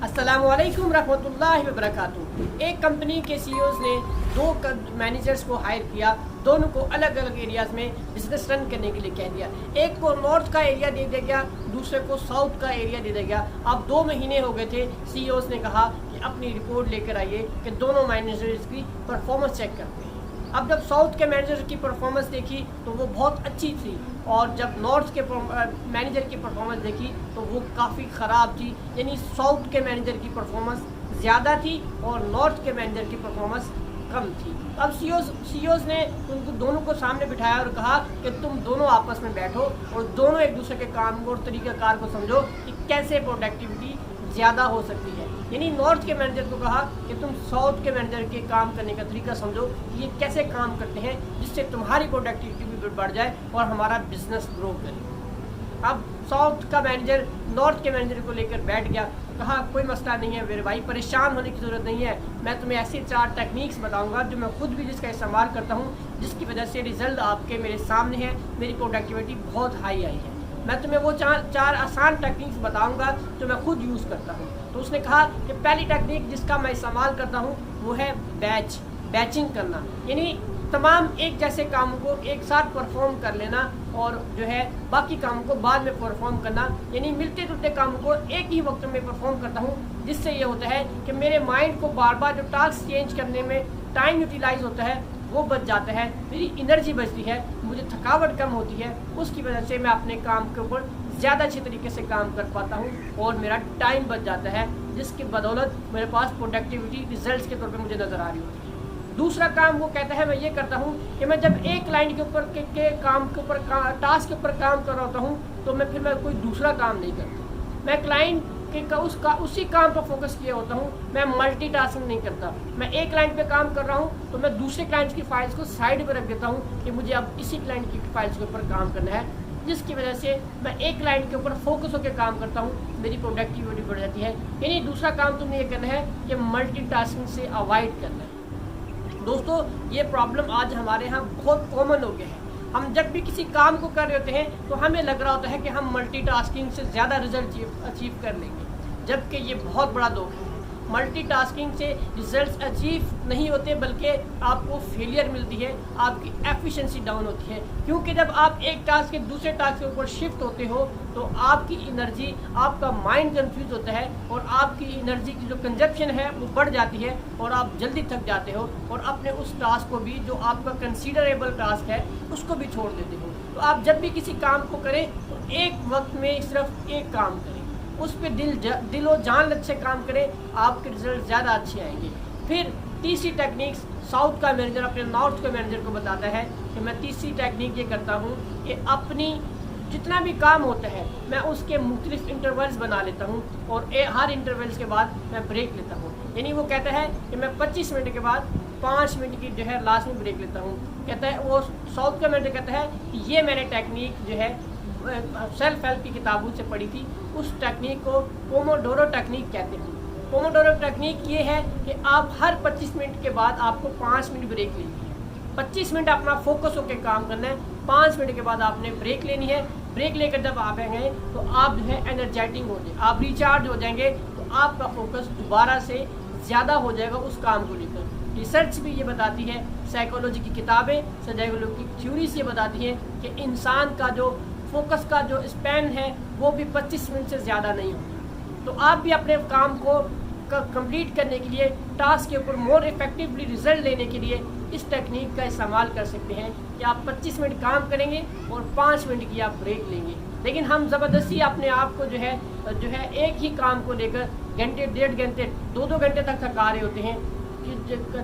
अस्सलामुअलैकुम रहमतुल्लाहि व बरकातुहू। एक कंपनी के सीईओज़ ने दो मैनेजर्स को हायर किया, दोनों को अलग अलग एरियाज़ में बिजनेस रन करने के लिए कह दिया। एक को नॉर्थ का एरिया दे दिया गया, दूसरे को साउथ का एरिया दे दिया गया। अब 2 महीने हो गए थे, सीईओज़ ने कहा कि अपनी रिपोर्ट लेकर आइए कि दोनों मैनेजर्स की परफॉर्मेंस चेक करते हैं। अब जब साउथ के मैनेजर की परफॉर्मेंस देखी तो वो बहुत अच्छी थी, और जब नॉर्थ के मैनेजर की परफॉर्मेंस देखी तो वो काफ़ी ख़राब थी। यानी साउथ के मैनेजर की परफॉर्मेंस ज़्यादा थी और नॉर्थ के मैनेजर की परफॉर्मेंस कम थी। अब सीईओज़ ने उनको दोनों को सामने बिठाया और कहा कि तुम दोनों आपस में बैठो और दोनों एक दूसरे के काम को और तरीक़ाकार को समझो कि कैसे प्रोडक्टिविटी ज़्यादा हो सकती है। यानी नॉर्थ के मैनेजर को कहा कि तुम साउथ के मैनेजर के काम करने का तरीका समझो कि ये कैसे काम करते हैं, जिससे तुम्हारी प्रोडक्टिविटी भी बढ़ जाए और हमारा बिजनेस ग्रो करे। अब साउथ का मैनेजर नॉर्थ के मैनेजर को लेकर बैठ गया, कहा कोई मसला नहीं है मेरे भाई, परेशान होने की ज़रूरत नहीं है। मैं तुम्हें ऐसी 4 टेक्निक्स बताऊंगा जो मैं खुद भी जिसका इस्तेमाल करता हूँ, जिसकी वजह से रिजल्ट आपके मेरे सामने है, मेरी प्रोडक्टिविटी बहुत हाई आई है। मैं तुम्हें वो 4 आसान टेक्निक्स बताऊंगा जो मैं खुद यूज़ करता हूँ। तो उसने कहा कि पहली टेक्निक जिसका मैं इस्तेमाल करता हूँ वो है बैचिंग करना। यानी तमाम एक जैसे कामों को एक साथ परफॉर्म कर लेना और जो है बाकी कामों को बाद में परफॉर्म करना। यानी मिलते जुलते कामों को एक ही वक्त में परफॉर्म करता हूँ, जिससे ये होता है कि मेरे माइंड को बार बार जो टास्क चेंज करने में टाइम यूटिलाइज होता है वो बच जाता है, मेरी एनर्जी बचती है, मुझे थकावट कम होती है। उसकी वजह से मैं अपने काम के ऊपर ज़्यादा अच्छे तरीके से काम कर पाता हूँ और मेरा टाइम बच जाता है, जिसकी बदौलत मेरे पास प्रोडक्टिविटी रिजल्ट्स के तौर पे मुझे नज़र आ रही होती है। दूसरा काम वो कहता है, मैं ये करता हूँ कि मैं जब एक क्लाइंट के ऊपर के काम के ऊपर टास्क के ऊपर काम कर रहा होता हूँ तो मैं कोई दूसरा काम नहीं करता। मैं क्लाइंट के उसी काम पर फोकस किया होता हूँ, मैं मल्टीटास्किंग नहीं करता। मैं एक क्लाइंट पे काम कर रहा हूँ तो मैं दूसरे क्लाइंट की फाइल्स को साइड पर रख देता हूँ कि मुझे अब इसी क्लाइंट की फाइल्स के ऊपर काम करना है, जिसकी वजह से मैं एक क्लाइंट के ऊपर फोकस होकर काम करता हूँ, मेरी प्रोडक्टिविटी बढ़ जाती है। यानी दूसरा काम तुमने ये करना है कि मल्टीटास्किंग से अवॉइड करना है। दोस्तों, ये प्रॉब्लम आज हमारे यहाँ बहुत कॉमन हो गया है। हम जब भी किसी काम को कर रहे होते हैं तो हमें लग रहा होता है कि हम मल्टीटास्किंग से ज़्यादा रिजल्ट अचीव कर लेंगे, जबकि ये बहुत बड़ा धोखा है। मल्टीटास्किंग से रिजल्ट्स अचीव नहीं होते, बल्कि आपको फेलियर मिलती है, आपकी एफिशिएंसी डाउन होती है। क्योंकि जब आप एक टास्क के दूसरे टास्क के ऊपर शिफ्ट होते हो तो आपकी एनर्जी, आपका माइंड कंफ्यूज होता है और आपकी एनर्जी की जो कंजप्शन है वो बढ़ जाती है और आप जल्दी थक जाते हो और अपने उस टास्क को भी, जो आपका कंसीडरेबल टास्क है, उसको भी छोड़ देते हो। तो आप जब भी किसी काम को करें तो एक वक्त में सिर्फ एक काम करें, उस पर दिल और जान से काम करें, आपके रिजल्ट ज़्यादा अच्छे आएंगे। फिर तीसरी टेक्निक साउथ का मैनेजर अपने नॉर्थ के मैनेजर को बताता है कि मैं तीसरी टेक्निक ये करता हूँ कि अपनी जितना भी काम होता है मैं उसके मुख्तलिफ इंटरवल्स बना लेता हूँ और हर इंटरवल्स के बाद मैं ब्रेक लेता हूँ। यानी वो कहता है कि मैं 25 मिनट के बाद 5 मिनट की जो है लास्ट में ब्रेक लेता हूँ। कहता है वो साउथ का मैनेजर कहता है कि ये मैंने टेक्निक जो है सेल्फ हेल्प की किताबों से पढ़ी थी। उस टेक्निक को पोमोडोरो टेक्निक कहते हैं। पोमोडोरो टेक्निक ये है कि आप हर 25 मिनट के बाद आपको 5 मिनट ब्रेक लेनी है। 25 मिनट अपना फोकस होकर काम करना है, 5 मिनट के बाद आपने ब्रेक लेनी है। ब्रेक लेकर जब आप आएंगे तो आप जो है एनर्जेटिक हो जाए, आप रिचार्ज हो जाएंगे, तो आपका फोकस दोबारा से ज़्यादा हो जाएगा उस काम को लेकर। रिसर्च भी ये बताती है, साइकोलॉजी की किताबें, साइकोलॉजी की थ्योरीज ये बताती हैं कि इंसान का जो फोकस का जो स्पैन है वो भी 25 मिनट से ज़्यादा नहीं होता। तो आप भी अपने काम को कंप्लीट करने के लिए, टास्क के ऊपर मोर इफेक्टिवली रिजल्ट लेने के लिए इस टेक्निक का इस्तेमाल कर सकते हैं कि आप 25 मिनट काम करेंगे और 5 मिनट की आप ब्रेक लेंगे। लेकिन हम ज़बरदस्ती अपने आप को जो है एक ही काम को लेकर घंटे, 1.5 घंटे, 2-2 घंटे तक थका रहे होते हैं।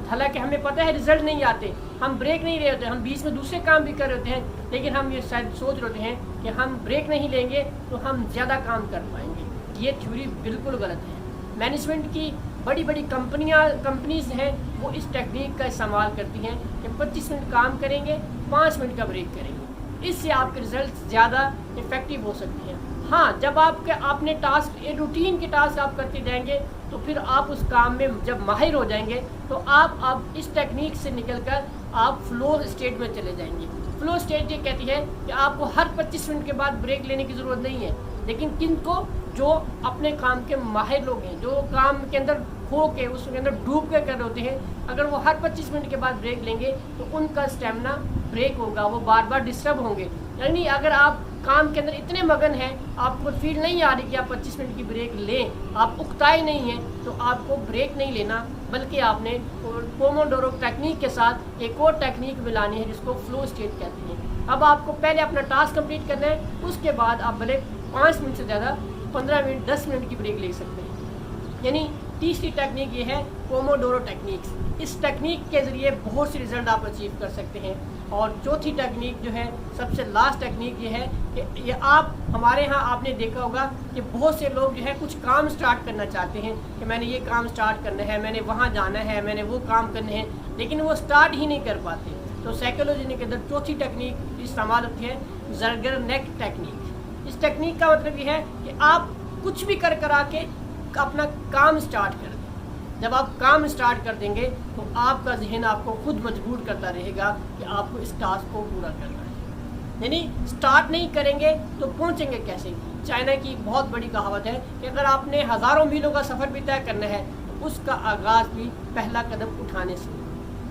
हालांकि हमें पता है रिजल्ट नहीं आते, हम ब्रेक नहीं रहे होते, हम बीच में दूसरे काम भी कर रहे होते हैं, लेकिन हम ये शायद सोच रहे होते हैं कि हम ब्रेक नहीं लेंगे तो हम ज़्यादा काम कर पाएंगे। ये थ्योरी बिल्कुल गलत है। मैनेजमेंट की बड़ी बड़ी कंपनीज हैं, वो इस टेक्निक का इस्तेमाल करती हैं कि 25 मिनट काम करेंगे, 5 मिनट का ब्रेक करेंगे। इससे आपके रिजल्ट ज़्यादा इफेक्टिव हो सकते हैं। हाँ, जब आपने टास्क, एक रूटीन के टास्क आप करते जाएंगे तो फिर आप उस काम में जब माहिर हो जाएंगे तो आप इस टेक्निक से निकलकर आप फ्लो स्टेट में चले जाएंगे। फ्लो स्टेट ये कहती है कि आपको हर 25 मिनट के बाद ब्रेक लेने की ज़रूरत नहीं है, लेकिन किनको जो अपने काम के माहिर लोग हैं, जो काम के अंदर खो के उसके अंदर डूब के कर रहे होते हैं, अगर वो हर 25 मिनट के बाद ब्रेक लेंगे तो उनका स्टेमिना ब्रेक होगा, वो बार बार डिस्टर्ब होंगे। यानी अगर आप काम के अंदर इतने मगन हैं, आपको फील नहीं आ रही कि आप 25 मिनट की ब्रेक लें, आप उकताए नहीं हैं, तो आपको ब्रेक नहीं लेना, बल्कि आपने पोमोडोरो टेक्निक के साथ एक और टेक्निक मिलानी है जिसको फ्लो स्टेट कहते हैं। अब आपको पहले अपना टास्क कंप्लीट करना है, उसके बाद आप भले 5 मिनट से ज़्यादा 15 मिनट 10 मिनट की ब्रेक ले सकते हैं। यानी तीसरी टेक्निक ये है पोमोडोरो टेक्निक्स। इस टेक्निक के ज़रिए बहुत सी रिज़ल्ट आप अचीव कर सकते हैं। और चौथी टेक्निक जो है, सबसे लास्ट टेक्निक ये है कि ये आप हमारे यहाँ आपने देखा होगा कि बहुत से लोग जो है कुछ काम स्टार्ट करना चाहते हैं कि मैंने ये काम स्टार्ट करना है, मैंने वहाँ जाना है, मैंने वो काम करने हैं, लेकिन वो स्टार्ट ही नहीं कर पाते। तो साइकोलॉजी के अंदर चौथी टेक्निक इस्तेमाल होती है, ज़रगर नेक टेक्निक। इस टेक्निक का मतलब ये है कि आप कुछ भी कर आके अपना काम स्टार्ट कर दें। जब आप काम स्टार्ट कर देंगे तो आपका जहन आपको खुद मजबूर करता रहेगा कि आपको इस टास्क को पूरा करना है। यानी स्टार्ट नहीं करेंगे तो पहुंचेंगे कैसे। चाइना की बहुत बड़ी कहावत है कि अगर आपने हज़ारों मीलों का सफ़र भी तय करना है तो उसका आगाज़ भी पहला कदम उठाने से।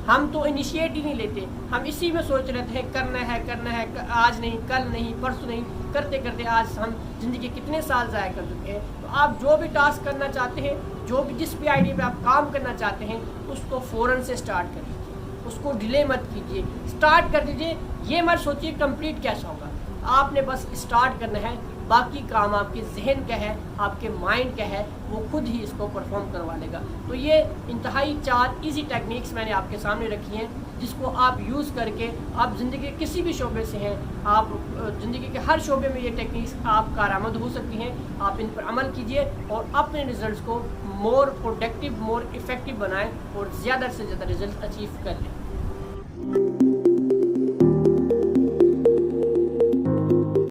हम तो इनिशिएट ही नहीं लेते, हम इसी में सोच रहते हैं करना है, आज नहीं, कल नहीं, परसों नहीं, करते करते आज हम ज़िंदगी के कितने साल ज़ाया कर चुके हैं। तो आप जो भी टास्क करना चाहते हैं, जो भी जिस भी आइडिया पे आप काम करना चाहते हैं, उसको फ़ौरन से स्टार्ट कर लीजिए, उसको डिले मत कीजिए, स्टार्ट कर दीजिए। ये मत सोचिए कंप्लीट कैसा होगा, आपने बस स्टार्ट करना है। बाकी काम आपके जहन का है, आपके माइंड का है, वो खुद ही इसको परफॉर्म करवा लेगा। तो ये इंतहाई 4 इजी टेक्निक्स मैंने आपके सामने रखी हैं, जिसको आप यूज़ करके आप ज़िंदगी के किसी भी शोबे से हैं, आप ज़िंदगी के हर शोबे में ये टेक्निक्स आप कारआमद हो सकती हैं। आप इन पर अमल कीजिए और अपने रिज़ल्ट्स को मोर प्रोडक्टिव, मोर इफ़ेक्टिव बनाएँ और ज़्यादा से ज़्यादा रिज़ल्ट अचीव कर लें।